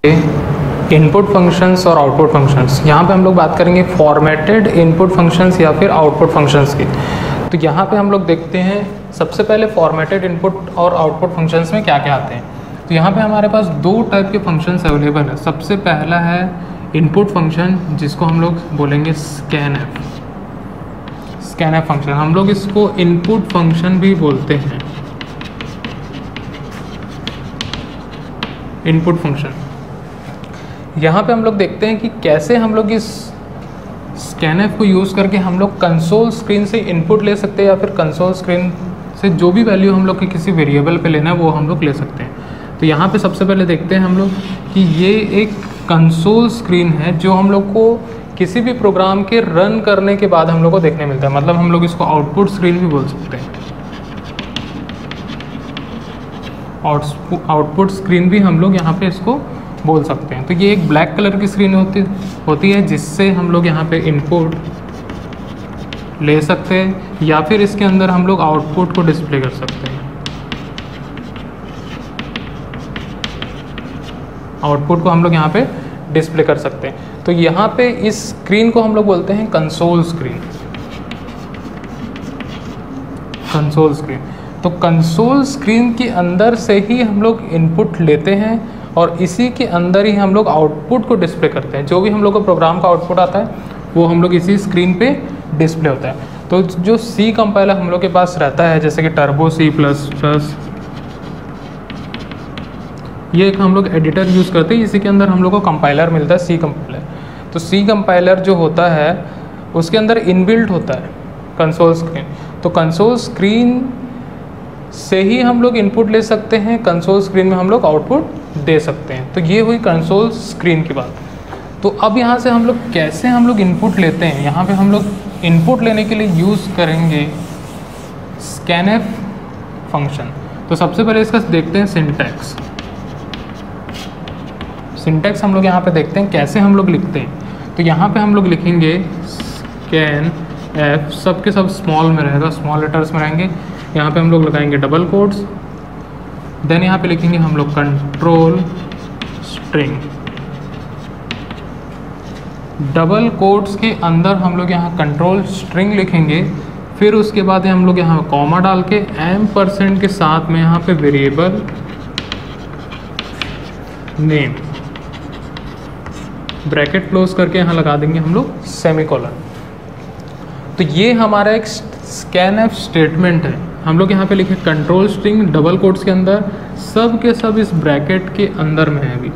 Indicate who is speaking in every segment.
Speaker 1: Input functions और output functions. यहाँ पे हम लोग बात करेंगे फॉर्मेटेड इनपुट फंक्शंस या फिर आउटपुट फंक्शंस की। तो यहाँ पे हम लोग देखते हैं सबसे पहले फॉर्मेटेड इनपुट और आउटपुट फंक्शंस में क्या क्या आते हैं। तो यहाँ पे हमारे पास दो टाइप के फंक्शंस अवेलेबल है। सबसे पहला है इनपुट फंक्शन जिसको हम लोग बोलेंगे स्कैनएफ। स्कैनएफ फंक्शन हम लोग इसको इनपुट फंक्शन भी बोलते हैं। इनपुट फंक्शन यहाँ पे हम लोग देखते हैं कि कैसे हम लोग इस स्कैनएफ को यूज़ करके हम लोग कंसोल स्क्रीन से इनपुट ले सकते हैं या फिर कंसोल स्क्रीन से जो भी वैल्यू हम लोग के किसी वेरिएबल पे लेना है वो हम लोग ले सकते हैं। तो यहाँ पे सबसे पहले देखते हैं हम लोग कि ये एक कंसोल स्क्रीन है जो हम लोग को किसी भी प्रोग्राम के रन करने के बाद हम लोग को देखने मिलता है। मतलब हम लोग इसको आउटपुट स्क्रीन भी बोल सकते हैं। आउटपुट स्क्रीन भी हम लोग यहाँ पे इसको बोल सकते हैं। तो ये एक ब्लैक कलर की स्क्रीन होती है जिससे हम लोग यहाँ पे इनपुट ले सकते हैं या फिर इसके अंदर हम लोग आउटपुट को डिस्प्ले कर सकते हैं। आउटपुट को हम लोग यहाँ पे डिस्प्ले कर सकते हैं। तो यहाँ पे इस स्क्रीन को हम लोग बोलते हैं कंसोल स्क्रीन। कंसोल स्क्रीन तो कंसोल स्क्रीन के अंदर से ही हम लोग इनपुट लेते हैं और इसी के अंदर ही हम लोग आउटपुट को डिस्प्ले करते हैं। जो भी हम लोग को प्रोग्राम का आउटपुट आता है वो हम लोग इसी स्क्रीन पे डिस्प्ले होता है। तो जो सी कंपाइलर हम लोग के पास रहता है जैसे कि टर्बो C++, ये एक हम लोग एडिटर यूज़ करते हैं। इसी के अंदर हम लोग को कंपाइलर मिलता है सी कंपाइलर। तो सी कंपाइलर जो होता है उसके अंदर इनबिल्ट होता है कंसोल स्क्रीन। तो कंसोल स्क्रीन से ही हम लोग इनपुट ले सकते हैं, कंसोल स्क्रीन में हम लोग आउटपुट दे सकते हैं। तो ये हुई कंसोल स्क्रीन की बात। तो अब यहाँ से हम लोग कैसे हम लोग इनपुट लेते हैं। यहाँ पे हम लोग इनपुट लेने के लिए यूज़ करेंगे स्कैनएफ फंक्शन। तो सबसे पहले इसका देखते हैं सिंटैक्स। सिंटैक्स हम लोग यहाँ पे देखते हैं कैसे हम लोग लिखते हैं। तो यहाँ पे हम लोग लिखेंगे स्कैनएफ, सब के सब स्मॉल में रहेगा, स्मॉल लेटर्स में रहेंगे। यहाँ पे हम लोग लगाएंगे डबल कोट्स, देन यहाँ पे लिखेंगे हम लोग कंट्रोल स्ट्रिंग। डबल कोट्स के अंदर हम लोग यहाँ कंट्रोल स्ट्रिंग लिखेंगे। फिर उसके बाद हम लोग यहाँ कॉमा डाल के %, के साथ में यहाँ पे वेरिएबल नेम, ब्रैकेट क्लोज करके यहाँ लगा देंगे हम लोग सेमीकोलन। तो ये हमारा एक स्कैनएफ स्टेटमेंट है। हम लोग यहाँ पे लिखे कंट्रोल स्ट्रिंग डबल कोट्स के अंदर, सब के सब इस ब्रैकेट के अंदर में है अभी।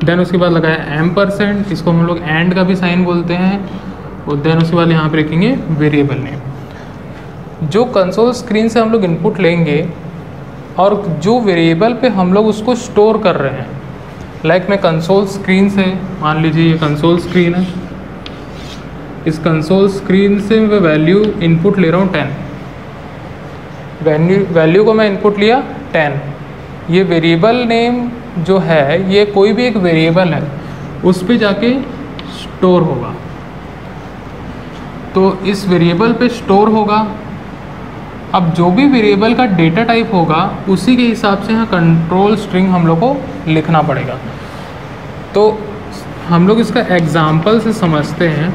Speaker 1: देन उसके बाद लगाया %, इसको हम लोग एंड का भी साइन बोलते हैं। और देन उसके बाद यहाँ पे लिखेंगे वेरिएबल नेम। जो कंसोल स्क्रीन से हम लोग इनपुट लेंगे और जो वेरिएबल पे हम लोग उसको स्टोर कर रहे हैं, लाइक मैं कंसोल स्क्रीन से, मान लीजिए ये कंसोल स्क्रीन है, इस कंसोल स्क्रीन से मैं वैल्यू इनपुट ले रहा हूँ 10। वैल्यू को मैं इनपुट लिया 10। ये वेरिएबल नेम जो है ये कोई भी एक वेरिएबल है, उस पे जाके स्टोर होगा। तो इस वेरिएबल पे स्टोर होगा। अब जो भी वेरिएबल का डेटा टाइप होगा उसी के हिसाब से यहाँ कंट्रोल स्ट्रिंग हम लोग को लिखना पड़ेगा। तो हम लोग इसका एग्जाम्पल से समझते हैं।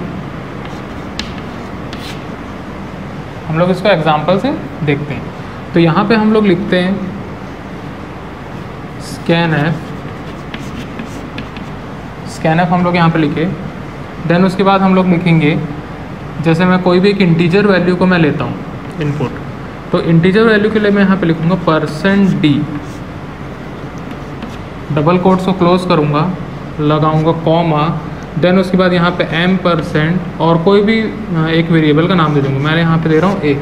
Speaker 1: हम लोग इसको एग्जाम्पल से देखते हैं। तो यहाँ पे हम लोग लिखते हैं स्कैनएफ हम लोग यहाँ पे लिखे। देन उसके बाद हम लोग लिखेंगे, जैसे मैं कोई भी एक इंटीजर वैल्यू को मैं लेता हूँ इनपुट, तो इंटीजर वैल्यू के लिए मैं यहाँ पे लिखूँगा %d, डबल कोट्स को क्लोज करूँगा, लगाऊँगा कॉमा, देन उसके बाद यहाँ पे %, और कोई भी एक वेरिएबल का नाम दे दूँगा। मैं यहाँ पे दे रहा हूँ a।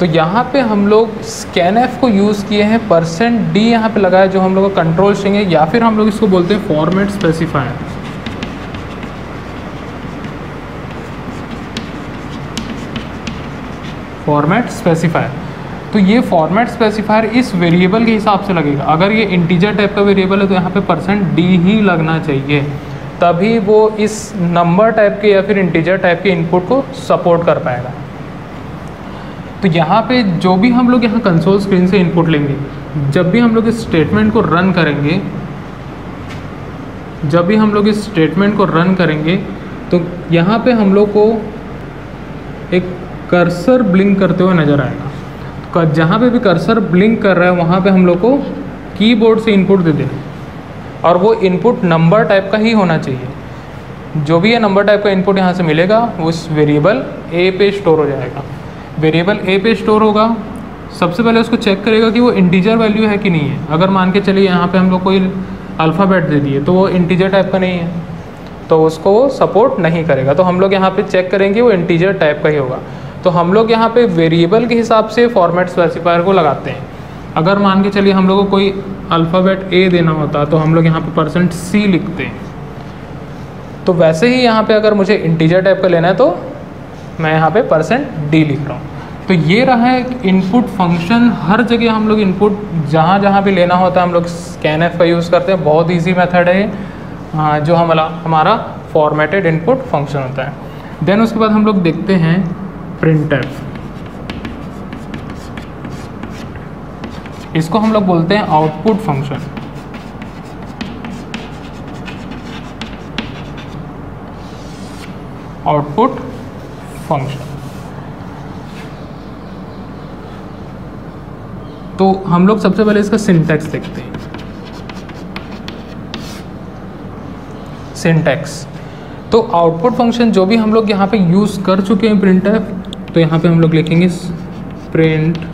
Speaker 1: तो यहाँ पे हम लोग स्कैनएफ को यूज़ किए हैं, %d यहाँ पे लगाया जो हम लोग का कंट्रोल स्ट्रिंग है, या फिर हम लोग इसको बोलते हैं फॉर्मेट स्पेसिफायर। Format specifier. तो ये फॉर्मेट स्पेसिफायर इस वेरिएबल के हिसाब से लगेगा। अगर ये इंटीजर टाइप का वेरिएबल है तो यहाँ पे %d ही लगना चाहिए, तभी वो इस नंबर टाइप के या फिर इंटीजर टाइप के इनपुट को सपोर्ट कर पाएगा। तो यहाँ पे जो भी हम लोग यहाँ कंसोल स्क्रीन से इनपुट लेंगे, जब भी हम लोग इस स्टेटमेंट को रन करेंगे जब भी हम लोग इस स्टेटमेंट को रन करेंगे तो यहाँ पे हम लोग को एक कर्सर ब्लिंक करते हुए नज़र आएगा। जहाँ पे भी कर्सर ब्लिंक कर रहा है वहाँ पे हम लोग को कीबोर्ड से इनपुट दे दें, और वो इनपुट नंबर टाइप का ही होना चाहिए। जो भी ये नंबर टाइप का इनपुट यहाँ से मिलेगा उस वेरिएबल ए पे स्टोर हो जाएगा। वेरिएबल ए पे स्टोर होगा, सबसे पहले उसको चेक करेगा कि वो इंटीजर वैल्यू है कि नहीं है। अगर मान के चलिए यहाँ पे हम लोग कोई अल्फ़ाबेट दे दिए तो वो इंटीजर टाइप का नहीं है, तो उसको वो सपोर्ट नहीं करेगा। तो हम लोग यहाँ पे चेक करेंगे वो इंटीजर टाइप का ही होगा। तो हम लोग यहाँ पे वेरिएबल के हिसाब से फॉर्मेट स्पेसिफायर को लगाते हैं। अगर मान के चलिए हम लोग को कोई अल्फ़ाबेट ए देना होता तो हम लोग यहाँ पे %c लिखते हैं। तो वैसे ही यहाँ पे अगर मुझे इंटीजर टाइप का लेना है तो मैं यहाँ पे %d लिख रहा हूँ। तो ये रहा है इनपुट फंक्शन। हर जगह हम लोग इनपुट जहाँ जहाँ भी लेना होता है हम लोग scanf का यूज़ करते हैं। बहुत ईजी मेथड है जो हमारा फॉर्मेटेड इनपुट फंक्शन होता है। देन उसके बाद हम लोग देखते हैं printf। इसको हम लोग बोलते हैं आउटपुट फंक्शन। आउटपुट फंक्शन तो हम लोग सबसे पहले इसका सिंटैक्स देखते हैं। सिंटैक्स तो आउटपुट फंक्शन जो भी हम लोग यहाँ पे यूज़ कर चुके हैं printf, तो यहाँ पे हम लोग लिखेंगे printf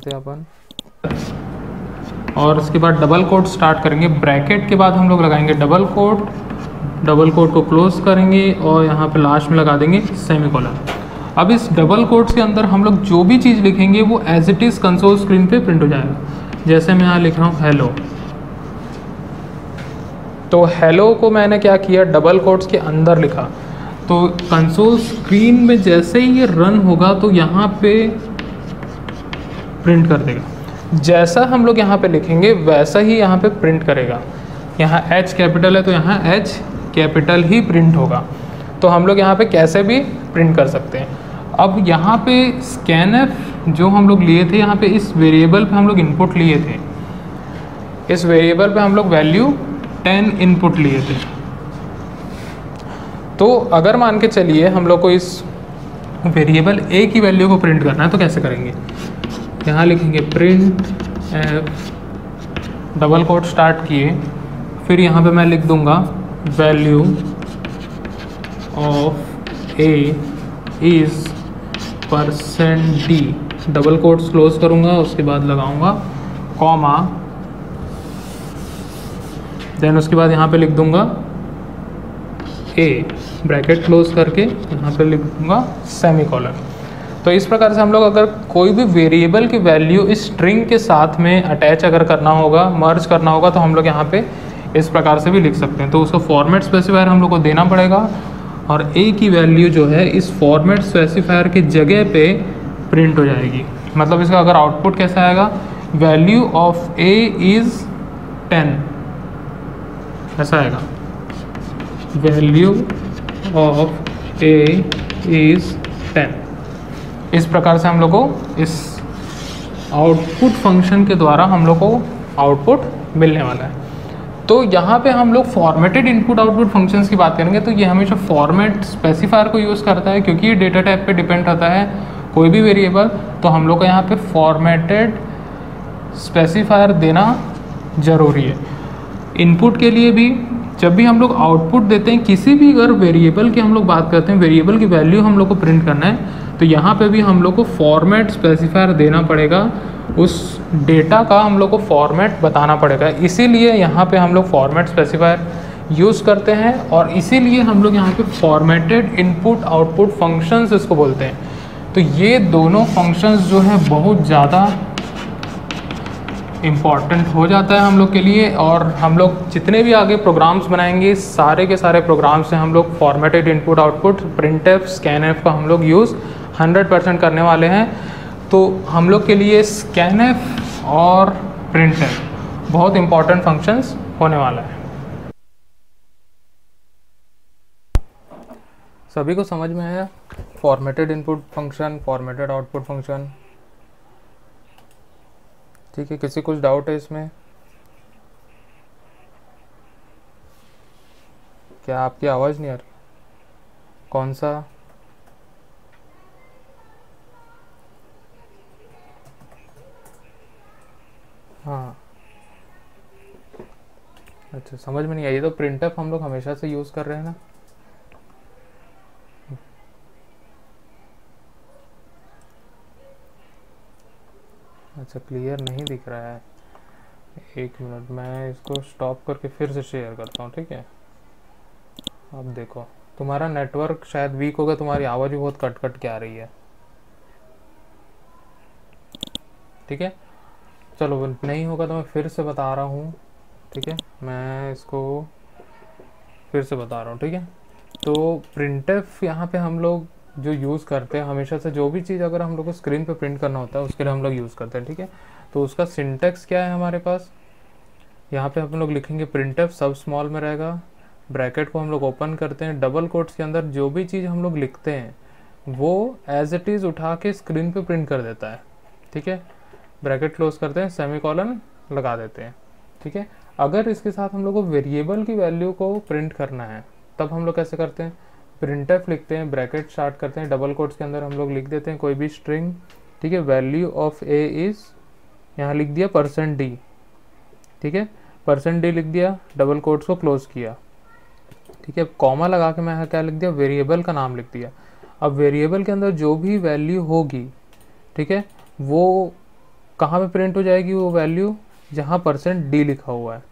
Speaker 1: अपन, और उसके बाद डबल कोट स्टार्ट करेंगे। ब्रैकेट के बाद हम लोग लगाएंगे डबल कोट को क्लोज करेंगे और यहाँ पे लास्ट में लगा देंगे सेमीकोलन। अब इस डबल कोट के अंदर हम लोग जो भी चीज़ लिखेंगे वो as it is console screen पे प्रिंट हो जाएगा। जैसे मैं यहाँ लिख रहा हूँ हेलो, तो हेलो को मैंने क्या किया, डबल कोट्स के अंदर लिखा। तो कंसोल स्क्रीन में जैसे ही ये रन होगा तो यहाँ पे प्रिंट कर देगा। जैसा हम लोग यहाँ पे लिखेंगे वैसा ही यहाँ पे प्रिंट करेगा। यहाँ H कैपिटल है तो यहाँ H कैपिटल ही प्रिंट होगा। तो हम लोग यहाँ पे कैसे भी प्रिंट कर सकते हैं। अब यहाँ पे scanf जो हम लोग लिए थे, यहाँ पे इस वेरिएबल पे हम लोग इनपुट लिए थे। इस वेरिएबल पे हम लोग वैल्यू 10 इनपुट लिए थे। तो अगर मान के चलिए हम लोग को इस वेरिएबल a की वैल्यू को प्रिंट करना है तो कैसे करेंगे। यहाँ लिखेंगे printf, डबल कोट स्टार्ट किए, फिर यहाँ पे मैं लिख दूँगा value of a is %d, double quotes close करूँगा, उसके बाद लगाऊँगा कॉमा, देन उसके बाद यहाँ पे लिख दूँगा a, ब्रैकेट क्लोज करके यहाँ पे लिख दूँगा सेमीकोलन। तो इस प्रकार से हम लोग अगर कोई भी वेरिएबल की वैल्यू इस स्ट्रिंग के साथ में अटैच अगर करना होगा, मर्ज करना होगा, तो हम लोग यहाँ पे इस प्रकार से भी लिख सकते हैं। तो उसको फॉर्मेट स्पेसिफायर हम लोग को देना पड़ेगा और a की वैल्यू जो है इस फॉर्मेट स्पेसिफायर की जगह पे प्रिंट हो जाएगी। मतलब इसका अगर आउटपुट कैसा आएगा, वैल्यू ऑफ a इज़ 10, ऐसा आएगा, वैल्यू ऑफ a इज़ 10। इस प्रकार से हम लोग को इस आउटपुट फंक्शन के द्वारा हम लोग को आउटपुट मिलने वाला है। तो यहाँ पे हम लोग फॉर्मेटेड इनपुट आउटपुट फंक्शंस की बात करेंगे तो ये हमेशा फॉर्मेट स्पेसिफायर को यूज़ करता है, क्योंकि ये डेटा टाइप पे डिपेंड रहता है कोई भी वेरिएबल। तो हम लोग को यहाँ पे फॉर्मेटेड स्पेसिफायर देना ज़रूरी है। इनपुट के लिए भी, जब भी हम लोग आउटपुट देते हैं किसी भी अगर वेरिएबल की हम लोग बात करते हैं, वेरिएबल की वैल्यू हम लोग को प्रिंट करना है, तो यहाँ पे भी हम लोग को फॉर्मेट स्पेसिफायर देना पड़ेगा। उस डेटा का हम लोग को फॉर्मेट बताना पड़ेगा। इसीलिए यहाँ पे हम लोग फॉर्मेट स्पेसिफायर यूज़ करते हैं और इसीलिए हम लोग यहाँ पे फॉर्मेटेड इनपुट आउटपुट फंक्शंस इसको बोलते हैं। तो ये दोनों फंक्शंस जो है बहुत ज़्यादा इम्पॉर्टेंट हो जाता है हम लोग के लिए। और हम लोग जितने भी आगे प्रोग्राम्स बनाएंगे सारे के सारे प्रोग्राम्स से हम लोग formatted input output, printf, scanf का हम लोग यूज़ 100% करने वाले हैं। तो हम लोग के लिए scanf और printf बहुत इम्पॉर्टेंट फंक्शंस होने वाला है। सभी को समझ में आया formatted input function, formatted output function. ठीक है, किसी कुछ डाउट है इसमें? क्या आपकी आवाज़ नहीं आ रही? कौन सा? हाँ, अच्छा, समझ में नहीं आई। ये तो प्रिंटफ हम लोग हमेशा से यूज़ कर रहे हैं ना। अच्छा, क्लियर नहीं दिख रहा है। एक मिनट, मैं इसको स्टॉप करके फिर से शेयर करता हूँ, ठीक है? अब देखो, तुम्हारा नेटवर्क शायद वीक होगा, तुम्हारी आवाज़ भी बहुत कट कट के आ रही है। ठीक है, चलो नहीं होगा तो मैं फिर से बता रहा हूँ। ठीक है, मैं इसको फिर से बता रहा हूँ। ठीक है, तो प्रिंटफ यहाँ पे हम लोग जो यूज़ करते हैं हमेशा से, जो भी चीज़ अगर हम लोग को स्क्रीन पे प्रिंट करना होता है उसके लिए हम लोग यूज़ करते हैं। ठीक है, तो उसका सिंटेक्स क्या है हमारे पास, यहाँ पे हम लोग लिखेंगे प्रिंटफ, सब स्मॉल में रहेगा, ब्रैकेट को हम लोग ओपन करते हैं, डबल कोट्स के अंदर जो भी चीज़ हम लोग लिखते हैं वो एज इट इज़ उठा के स्क्रीन पे प्रिंट कर देता है। ठीक है, ब्रैकेट क्लोज करते हैं, सेमीकोलन लगा देते हैं। ठीक है, अगर इसके साथ हम लोग को वेरिएबल की वैल्यू को प्रिंट करना है तब हम लोग कैसे करते हैं, प्रिंटफ लिखते हैं, ब्रैकेट स्टार्ट करते हैं, डबल कोट्स के अंदर हम लोग लिख देते हैं कोई भी स्ट्रिंग। ठीक है, वैल्यू ऑफ ए इज़, यहाँ लिख दिया %d। ठीक है, %d लिख दिया, डबल कोट्स को क्लोज किया। ठीक है, कॉमा लगा के मैं यहाँ क्या लिख दिया, वेरिएबल का नाम लिख दिया। अब वेरिएबल के अंदर जो भी वैल्यू होगी, ठीक है, वो कहाँ पे प्रिंट हो जाएगी, वो वैल्यू जहाँ %d लिखा हुआ है।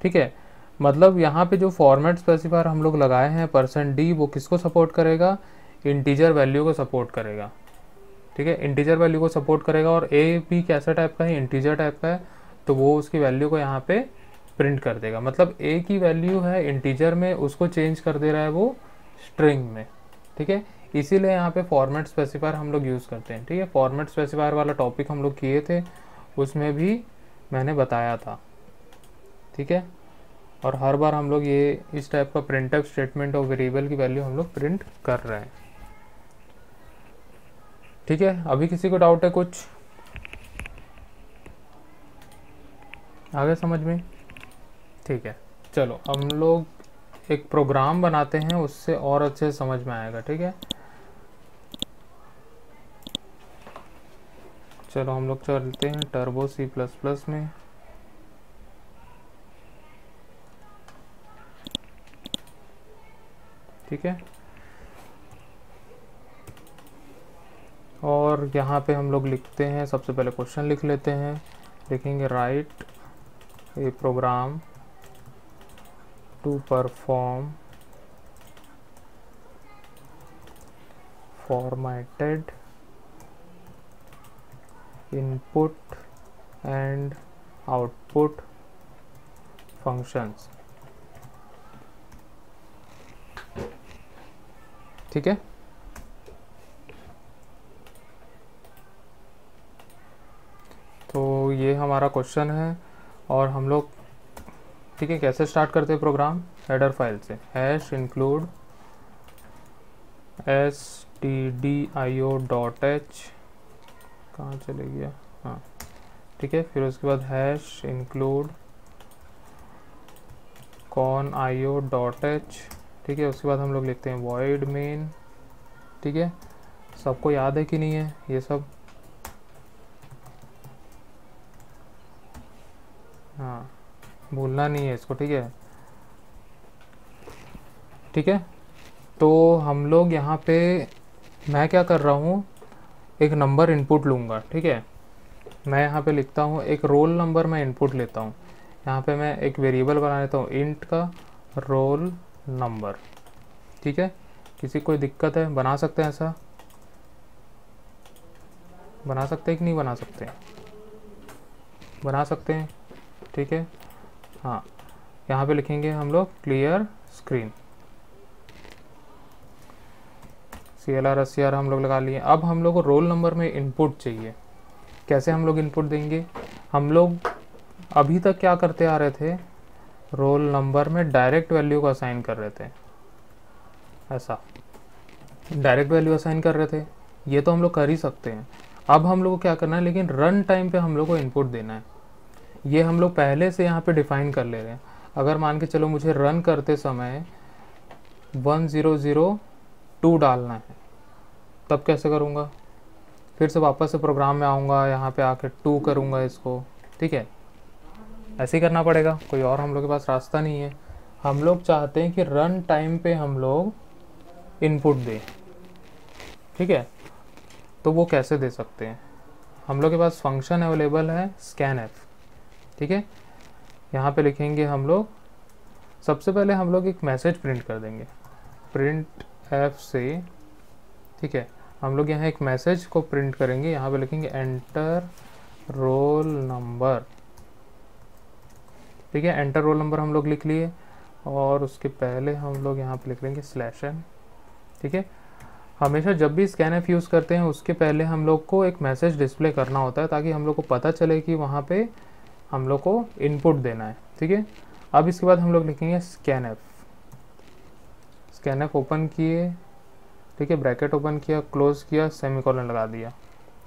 Speaker 1: ठीक है, मतलब यहाँ पे जो फॉर्मेट स्पेसिफायर हम लोग लगाए हैं %d, वो किसको सपोर्ट करेगा, इंटीजर वैल्यू को सपोर्ट करेगा। ठीक है, इंटीजर वैल्यू को सपोर्ट करेगा, और ए भी कैसा टाइप का है, इंटीजर टाइप का है, तो वो उसकी वैल्यू को यहाँ पे प्रिंट कर देगा। मतलब ए की वैल्यू है इंटीजर में, उसको चेंज कर दे रहा है वो स्ट्रिंग में। ठीक है, इसीलिए यहाँ पे फॉर्मेट स्पेसिफायर हम लोग यूज़ करते हैं। ठीक है, फॉर्मेट स्पेसिफायर वाला टॉपिक हम लोग किए थे, उसमें भी मैंने बताया था। ठीक है, और हर बार हम लोग ये इस टाइप का प्रिंटफ स्टेटमेंट और वेरिएबल की वैल्यू हम लोग प्रिंट कर रहे हैं। ठीक है, अभी किसी को डाउट है कुछ? आगे समझ में? ठीक है, चलो हम लोग एक प्रोग्राम बनाते हैं, उससे और अच्छे से समझ में आएगा। ठीक है, चलो हम लोग चलते हैं टर्बो C++ में। ठीक है, और यहाँ पे हम लोग लिखते हैं, सबसे पहले क्वेश्चन लिख लेते हैं, लिखेंगे write a program to perform formatted input and output functions। ठीक है, तो ये हमारा क्वेश्चन है, और हम लोग ठीक है कैसे स्टार्ट करते हैं प्रोग्राम, हेडर फाइल से हैश इंक्लूड stdio.h, कहाँ चले गया, हाँ ठीक है, फिर उसके बाद हैश इंक्लूड conio.h। ठीक है, उसके बाद हम लोग लिखते हैं void main। ठीक है, सबको याद है कि नहीं है ये सब? हाँ, भूलना नहीं है इसको। ठीक है, ठीक है, तो हम लोग यहाँ पे, मैं क्या कर रहा हूँ, एक नंबर इनपुट लूँगा। ठीक है, मैं यहाँ पे लिखता हूँ एक रोल नंबर, मैं इनपुट लेता हूँ। यहाँ पे मैं एक वेरिएबल बना लेता हूँ इंट का रोल नंबर। ठीक है, किसी कोई दिक्कत है, बना सकते हैं ऐसा, बना सकते हैं कि नहीं बना सकते? बना सकते हैं। ठीक है, हाँ, यहाँ पे लिखेंगे हम लोग क्लियर स्क्रीन, CLR SCR हम लोग लगा लिए। अब हम लोग को रोल नंबर में इनपुट चाहिए। कैसे हम लोग इनपुट देंगे, हम लोग अभी तक क्या करते आ रहे थे, रोल नंबर में डायरेक्ट वैल्यू को असाइन कर रहे थे, ऐसा डायरेक्ट वैल्यू असाइन कर रहे थे। ये तो हम लोग कर ही सकते हैं। अब हम लोग को क्या करना है, लेकिन रन टाइम पे हम लोग को इनपुट देना है। ये हम लोग पहले से यहाँ पे डिफाइन कर ले रहे हैं। अगर मान के चलो मुझे रन करते समय 1002 डालना है, तब कैसे करूँगा? फिर से वापस से प्रोग्राम में आऊँगा, यहाँ पे आके 2 करूँगा इसको, ठीक है, ऐसे ही करना पड़ेगा, कोई और हम लोग के पास रास्ता नहीं है। हम लोग चाहते हैं कि रन टाइम पे हम लोग इनपुट दें, ठीक है। तो वो कैसे दे सकते हैं? हम लोग के पास फंक्शन अवेलेबल है scanf, ठीक है। यहाँ पे लिखेंगे हम लोग, सबसे पहले हम लोग एक मैसेज प्रिंट कर देंगे प्रिंट एफ से, ठीक है। हम लोग यहाँ एक मैसेज को प्रिंट करेंगे, यहाँ पे लिखेंगे एंटर रोल नंबर, ठीक है। एंटर रोल नंबर हम लोग लिख लिए, और उसके पहले हम लोग यहाँ पे लिख लेंगे /n, ठीक है। हमेशा जब भी scanf यूज़ करते हैं उसके पहले हम लोग को एक मैसेज डिस्प्ले करना होता है, ताकि हम लोग को पता चले कि वहाँ पे हम लोग को इनपुट देना है, ठीक है। अब इसके बाद हम लोग लिखेंगे scanf ओपन किए, ठीक है, ब्रैकेट ओपन किया, क्लोज किया, सेमीकोलन लगा दिया,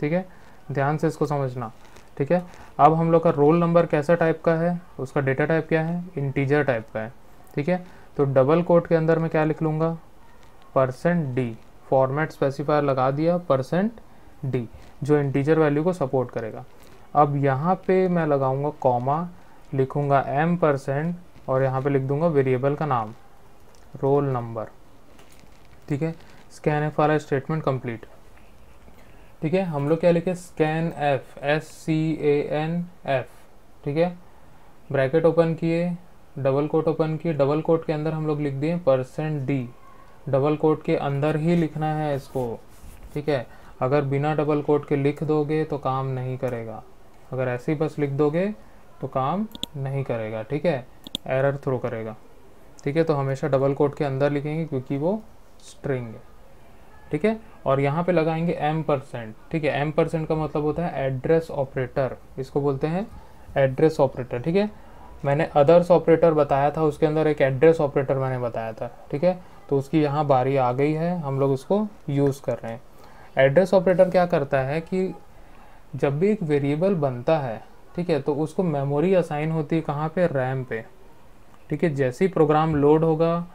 Speaker 1: ठीक है। ध्यान से इसको समझना, ठीक है। अब हम लोग का रोल नंबर कैसा टाइप का है, उसका डेटा टाइप क्या है, इंटीजर टाइप का है, ठीक है। तो डबल कोट के अंदर मैं क्या लिख लूँगा, %d, फॉर्मेट स्पेसिफायर लगा दिया %d, जो इंटीजर वैल्यू को सपोर्ट करेगा। अब यहाँ पे मैं लगाऊंगा कॉमा, लिखूंगा %, और यहाँ पे लिख दूंगा वेरिएबल का नाम रोल नंबर, ठीक है। scanf वाला स्टेटमेंट कंप्लीट, ठीक है। हम लोग क्या लिखे, scanf, SCANF, ठीक है। ब्रैकेट ओपन किए, डबल कोट ओपन किए, डबल कोट के अंदर हम लोग लिख दिए %d, डबल कोट के अंदर ही लिखना है इसको, ठीक है। अगर बिना डबल कोट के लिख दोगे तो काम नहीं करेगा, अगर ऐसे ही बस लिख दोगे तो काम नहीं करेगा, ठीक है, एरर थ्रो करेगा, ठीक है। तो हमेशा डबल कोट के अंदर लिखेंगे क्योंकि वो स्ट्रिंग है, ठीक है। और यहाँ पे लगाएंगे %, ठीक है। %, का मतलब होता है एड्रेस ऑपरेटर, इसको बोलते हैं एड्रेस ऑपरेटर, ठीक है। मैंने अदर्स ऑपरेटर बताया था, उसके अंदर एक एड्रेस ऑपरेटर मैंने बताया था, ठीक है। तो उसकी यहाँ बारी आ गई है, हम लोग उसको यूज़ कर रहे हैं। एड्रेस ऑपरेटर क्या करता है कि जब भी एक वेरिएबल बनता है, ठीक है, तो उसको मेमोरी असाइन होती है कहाँ पे, रैम पे, ठीक है। जैसे ही प्रोग्राम लोड होगा,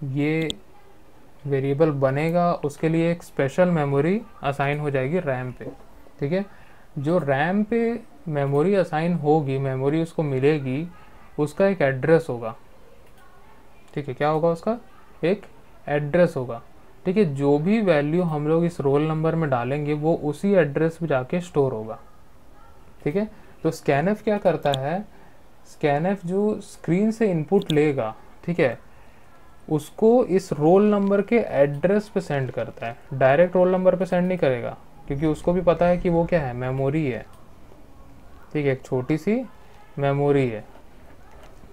Speaker 1: ये वेरिएबल बनेगा, उसके लिए एक स्पेशल मेमोरी असाइन हो जाएगी रैम पे, ठीक है। जो रैम पे मेमोरी असाइन होगी, मेमोरी उसको मिलेगी, उसका एक एड्रेस होगा, ठीक है। क्या होगा उसका, एक एड्रेस होगा, ठीक है। जो भी वैल्यू हम लोग इस रोल नंबर में डालेंगे वो उसी एड्रेस पे जाके स्टोर होगा, ठीक है। तो scanf क्या करता है, scanf जो स्क्रीन से इनपुट लेगा, ठीक है, उसको इस रोल नंबर के एड्रेस पे सेंड करता है, डायरेक्ट रोल नंबर पे सेंड नहीं करेगा, क्योंकि उसको भी पता है कि वो क्या है, मेमोरी है, ठीक है, एक छोटी सी मेमोरी है,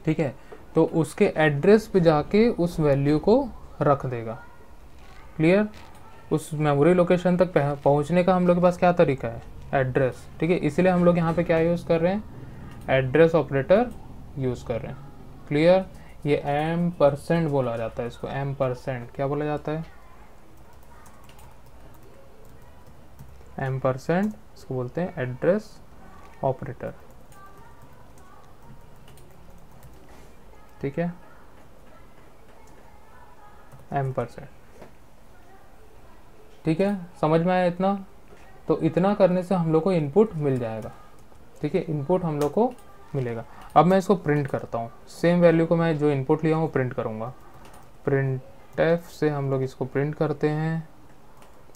Speaker 1: ठीक है। तो उसके एड्रेस पे जाके उस वैल्यू को रख देगा, क्लियर। उस मेमोरी लोकेशन तक पहुंचने का हम लोग के पास क्या तरीका है, एड्रेस, ठीक है। इसलिए हम लोग यहाँ पे क्या यूज़ कर रहे हैं, एड्रेस ऑपरेटर यूज़ कर रहे हैं, क्लियर। ये %, बोला जाता है इसको, %, क्या बोला जाता है, %, इसको बोलते हैं एड्रेस ऑपरेटर, ठीक है, %, ठीक है। समझ में आया इतना? तो इतना करने से हम लोग को इनपुट मिल जाएगा, ठीक है, इनपुट हम लोग को मिलेगा। अब मैं इसको प्रिंट करता हूँ, सेम वैल्यू को मैं जो इनपुट लिया हूँ प्रिंट करूँगा। printf से हम लोग इसको प्रिंट करते हैं,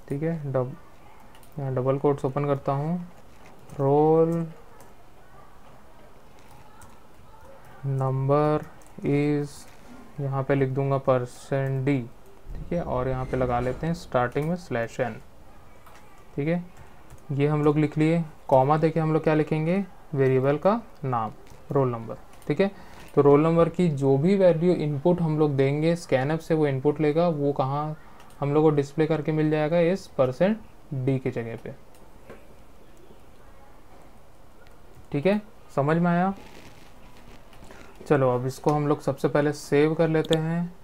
Speaker 1: ठीक है। यहाँ डबल कोट्स ओपन करता हूँ, रोल नंबर इज़, यहाँ पे लिख दूंगा %d, ठीक है। और यहाँ पे लगा लेते हैं स्टार्टिंग में /n, ठीक है। ये हम लोग लिख लिए, कॉमा देके हम लोग क्या लिखेंगे, वेरिएबल का नाम रोल नंबर, ठीक है। तो रोल नंबर की जो भी वैल्यू इनपुट हम लोग देंगे scanf से, वो इनपुट लेगा, वो कहाँ हम लोग को डिस्प्ले करके मिल जाएगा, इस %d की जगह पे, ठीक है। समझ में आया? चलो अब इसको हम लोग सबसे पहले सेव कर लेते हैं।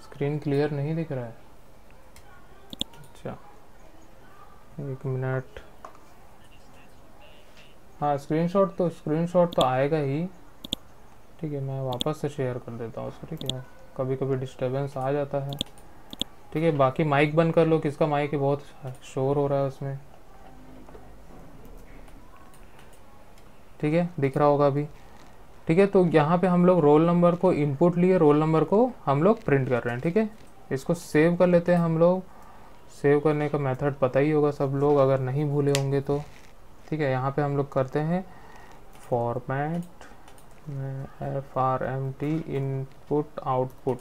Speaker 1: स्क्रीन क्लियर नहीं दिख रहा है, अच्छा एक मिनट, हाँ स्क्रीनशॉट तो आएगा ही, ठीक है। मैं वापस से शेयर कर देता हूँ उसको, ठीक है। कभी कभी डिस्टर्बेंस आ जाता है, ठीक है। बाकी माइक बंद कर लो, किसका माइक है, बहुत शोर हो रहा है उसमें, ठीक है। दिख रहा होगा अभी, ठीक है। तो यहाँ पे हम लोग रोल नंबर को इनपुट लिए, रोल नंबर को हम लोग प्रिंट कर रहे हैं, ठीक है। इसको सेव कर लेते हैं हम लोग। सेव करने का मेथड पता ही होगा सब लोग, अगर नहीं भूले होंगे तो, ठीक है। यहाँ पे हम लोग करते हैं format FRMT input output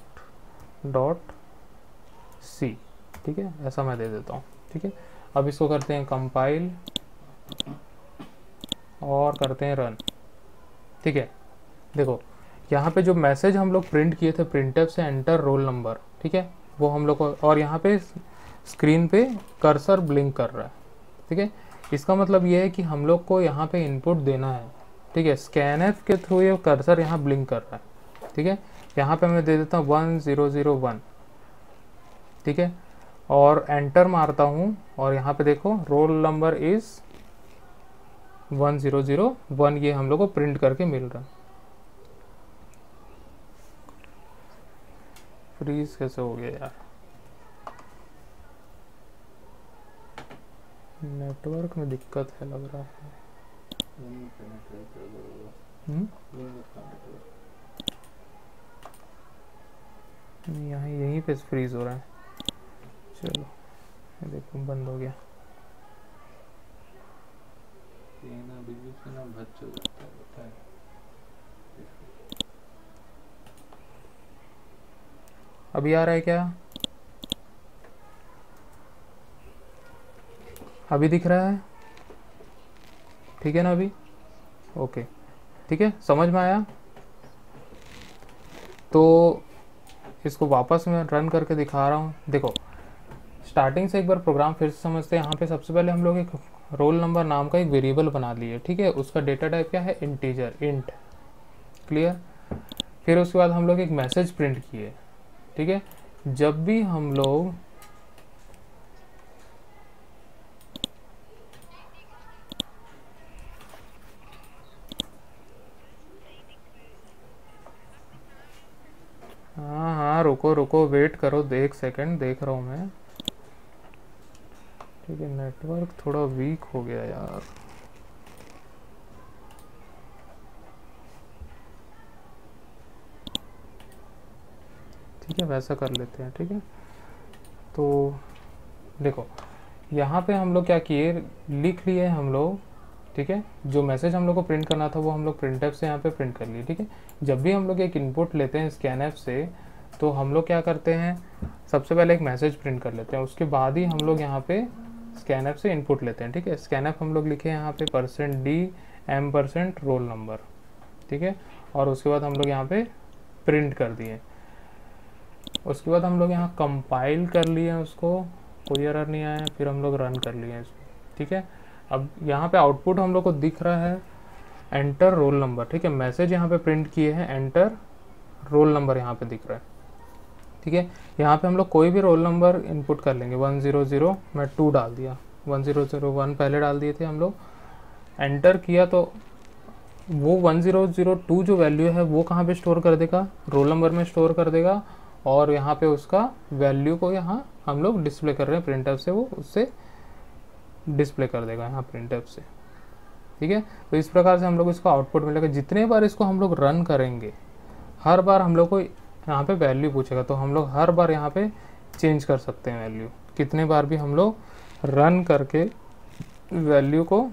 Speaker 1: dot C, ठीक है। ऐसा मैं दे देता हूँ, ठीक है। अब इसको करते हैं कंपाइल और करते हैं रन, ठीक है। देखो यहाँ पे जो मैसेज हम लोग प्रिंट किए थे प्रिंटफ से, एंटर रोल नंबर, ठीक है, वो हम लोग को, और यहाँ पे स्क्रीन पे कर्सर ब्लिंक कर रहा है, ठीक है। इसका मतलब ये है कि हम लोग को यहाँ पे इनपुट देना है, ठीक है। स्कैनएफ के थ्रू ये कर्सर यहाँ ब्लिंक कर रहा है, ठीक है। यहाँ पे मैं दे देता हूँ 1001, ठीक है, और एंटर मारता हूँ, और यहाँ पे देखो रोल नंबर इज 1001, ये हम लोग को प्रिंट करके मिल रहा है। फ्रीज कैसे हो गया यार, नेटवर्क में दिक्कत है लग रहा है। यहाँ यहीं पे फ्रीज हो रहा है। चलो देखो बंद हो गया। अभी आ रहा है क्या? अभी दिख रहा है, ठीक है ना अभी? ओके, ठीक है, समझ में आया? तो इसको वापस मैं रन करके दिखा रहा हूँ। देखो स्टार्टिंग से एक बार प्रोग्राम फिर से समझते हैं। यहाँ पे सबसे पहले हम लोग एक रोल नंबर नाम का एक वेरिएबल बना लिए, ठीक है। उसका डेटा टाइप क्या है? Integer, int, clear. फिर उसके बाद हम लोग एक मैसेज प्रिंट किए, ठीक है। जब भी हम लोग हाँ रुको रुको, वेट करो, एक सेकंड, देख रहा हूँ मैं, ठीक है। नेटवर्क थोड़ा वीक हो गया यार, ठीक है, वैसा कर लेते हैं, ठीक है। तो देखो यहाँ पे हम लोग क्या किए, लिख लिए हम लोग, ठीक है। जो मैसेज हम लोग को प्रिंट करना था वो हम लोग प्रिंटफ से यहाँ पे प्रिंट कर लिए, ठीक है। जब भी हम लोग एक इनपुट लेते हैं स्कैनएफ से, तो हम लोग क्या करते हैं, सबसे पहले एक मैसेज प्रिंट कर लेते हैं, उसके बाद ही हम लोग यहाँ पे स्कैनएफ से इनपुट लेते हैं, ठीक है। स्कैनएफ हम लोग लिखे यहाँ पे %d m% रोल नंबर, ठीक है। और उसके बाद हम लोग यहाँ पे प्रिंट कर दिए। उसके बाद हम लोग यहाँ कंपाइल कर लिए उसको, कोई एरर नहीं आया। फिर हम लोग रन कर लिए इसको, ठीक है। अब यहाँ पे आउटपुट हम लोग को दिख रहा है एंटर रोल नंबर, ठीक है। मैसेज यहाँ पे प्रिंट किए हैं, एंटर रोल नंबर यहाँ पे दिख रहा है, ठीक है। यहाँ पे हम लोग कोई भी रोल नंबर इनपुट कर लेंगे। 100, मैं 2 डाल दिया, 1001 पहले डाल दिए थे हम लोग। एंटर किया तो वो 1002 जो वैल्यू है वो कहाँ पे स्टोर कर देगा? रोल नंबर में स्टोर कर देगा, और यहाँ पे उसका वैल्यू को यहाँ हम लोग डिस्प्ले कर रहे हैं प्रिंटफ से, वो उससे डिस्प्ले कर देगा यहाँ प्रिंटफ से, ठीक है। तो इस प्रकार से हम लोग इसको आउटपुट मिलेगा। जितने बार इसको हम लोग रन करेंगे, हर बार हम लोग को यहाँ पे वैल्यू पूछेगा, तो हम लोग हर बार यहाँ पे चेंज कर सकते हैं वैल्यू। कितने बार भी हम लोग रन करके वैल्यू को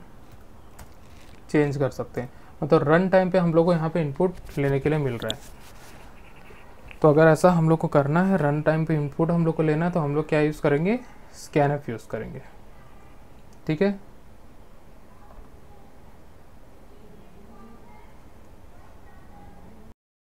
Speaker 1: चेंज कर सकते हैं। मतलब रन टाइम पे हम लोग को यहाँ पे इनपुट लेने के लिए मिल रहा है। तो अगर ऐसा हम लोग को करना है, रन टाइम पे इनपुट हम लोग को लेना है, तो हम लोग क्या यूज़ करेंगे? स्कैनएफ यूज़ करेंगे, ठीक है।